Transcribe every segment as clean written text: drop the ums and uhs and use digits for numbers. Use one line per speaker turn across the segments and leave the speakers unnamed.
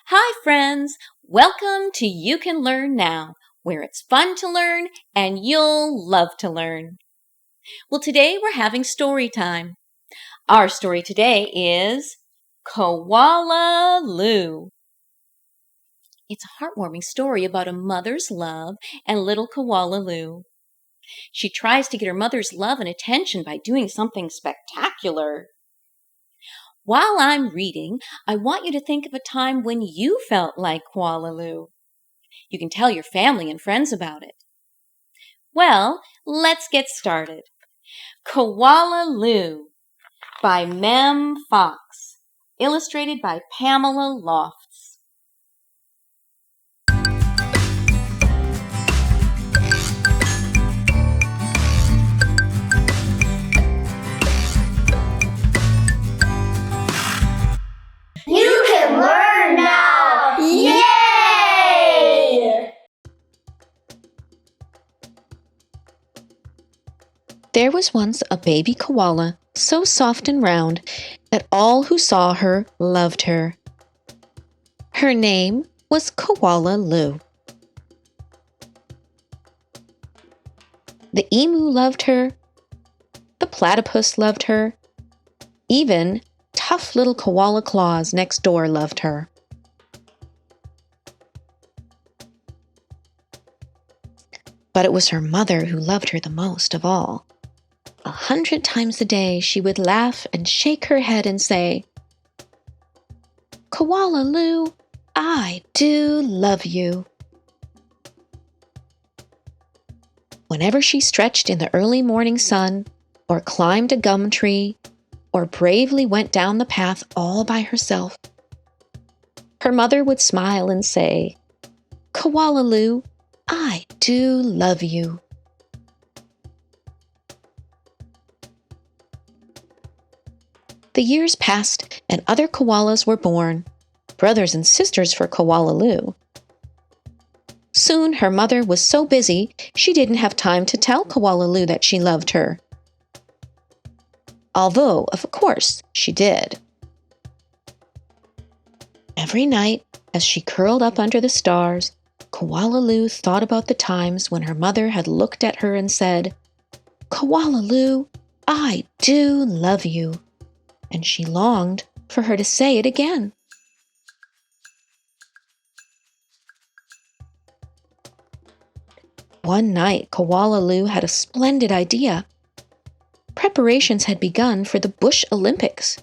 Hi, friends! Welcome to You Can Learn Now, where it's fun to learn and you'll love to learn. Well, today we're having story time. Our story today is Koala Lou. It's a heartwarming story about a mother's love and little Koala Lou. She tries to get her mother's love and attention by doing something spectacular. While I'm reading, I want you to think of a time when you felt like Koala Lou. You can tell your family and friends about it. Well, let's get started. Koala Lou by Mem Fox, illustrated by Pamela Lofts.
You can learn now! Yay!
There was once a baby koala, so soft and round that all who saw her loved her. Her name was Koala Lou. The emu loved her, the platypus loved her, even tough little koala claws next door loved her. But it was her mother who loved her the most of all. 100 times a day she would laugh and shake her head and say, "Koala Lou, I do love you." Whenever she stretched in the early morning sun, or climbed a gum tree, or bravely went down the path all by herself, her mother would smile and say, "Koala Lou, I do love you." The years passed and other koalas were born, brothers and sisters for Koala Lou. Soon her mother was so busy she didn't have time to tell Koala Lou that she loved her. Although, of course, she did. Every night, as she curled up under the stars, Koala Lou thought about the times when her mother had looked at her and said, "Koala Lou, I do love you." And she longed for her to say it again. One night, Koala Lou had a splendid idea. Preparations had begun for the Bush Olympics.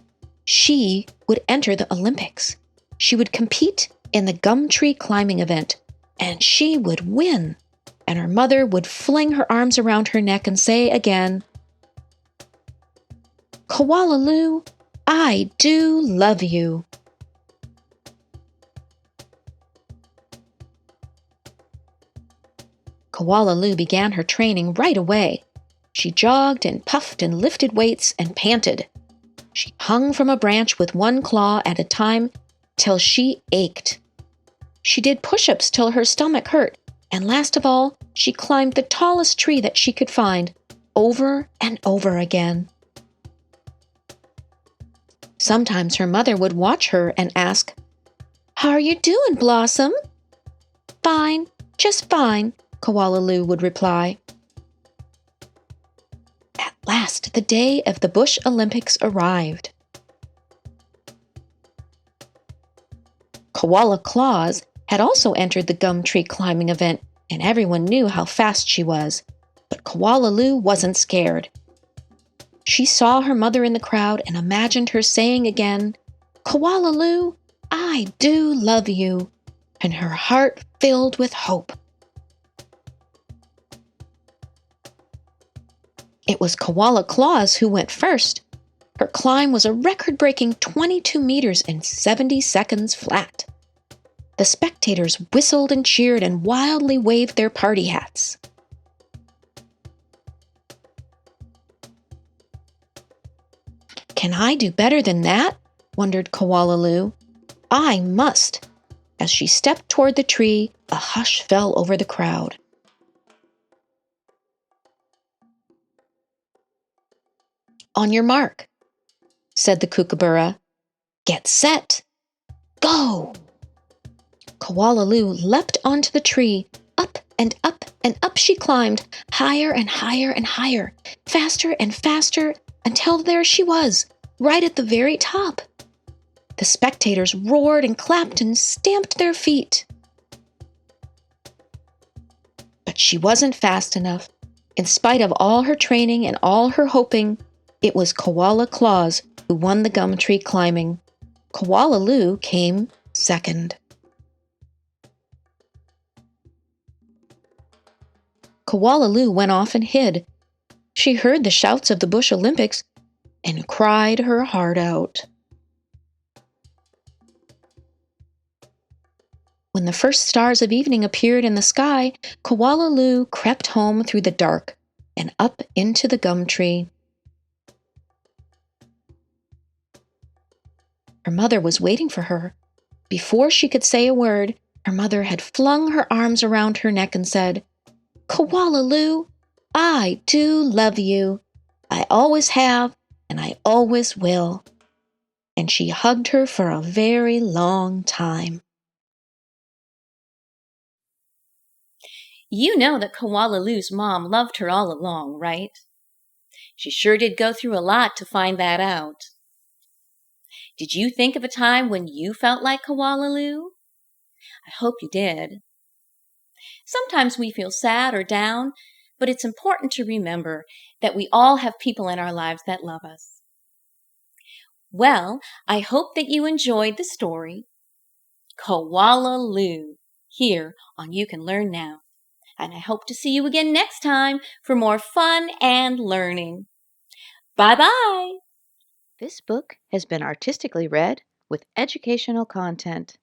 She would enter the Olympics. She would compete in the gum tree climbing event, and she would win. And her mother would fling her arms around her neck and say again, "Koala Lou, I do love you." Koala Lou began her training right away. She jogged and puffed and lifted weights and panted. She hung from a branch with one claw at a time till she ached. She did push-ups till her stomach hurt, and last of all, she climbed the tallest tree that she could find, over and over again. Sometimes her mother would watch her and ask, "How are you doing, Blossom?" "Fine, just fine," Koala Lou would reply. At last, the day of the Bush Olympics arrived. Koala Claus had also entered the gum tree climbing event, and everyone knew how fast she was. But Koala Lou wasn't scared. She saw her mother in the crowd and imagined her saying again, "Koala Lou, I do love you," and her heart filled with hope. It was Koala Claus who went first. Her climb was a record-breaking 22 meters in 70 seconds flat. The spectators whistled and cheered and wildly waved their party hats. "Can I do better than that?" wondered Koala Lou. "I must." As she stepped toward the tree, a hush fell over the crowd. "On your mark," said the kookaburra. "Get set. Go!" Koala Lou leapt onto the tree. Up and up and up she climbed, higher and higher and higher, faster and faster, until there she was, right at the very top. The spectators roared and clapped and stamped their feet. But she wasn't fast enough. In spite of all her training and all her hoping, it was Koala Claus who won the gum tree climbing. Koala Lou came second. Koala Lou went off and hid. She heard the shouts of the Bush Olympics and cried her heart out. When the first stars of evening appeared in the sky, Koala Lou crept home through the dark and up into the gum tree. Her mother was waiting for her. Before she could say a word, her mother had flung her arms around her neck and said, "Koala Lou, I do love you. I always have, and I always will." And she hugged her for a very long time.
You know that Koala Lou's mom loved her all along, right? She sure did go through a lot to find that out. Did you think of a time when you felt like Koala Lou? I hope you did. Sometimes we feel sad or down, but it's important to remember that we all have people in our lives that love us. Well, I hope that you enjoyed the story, Koala Lou, here on You Can Learn Now. And I hope to see you again next time for more fun and learning. Bye-bye!
This book has been artistically read with educational content.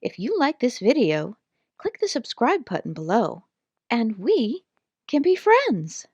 If you like this video, click the subscribe button below, and we can be friends.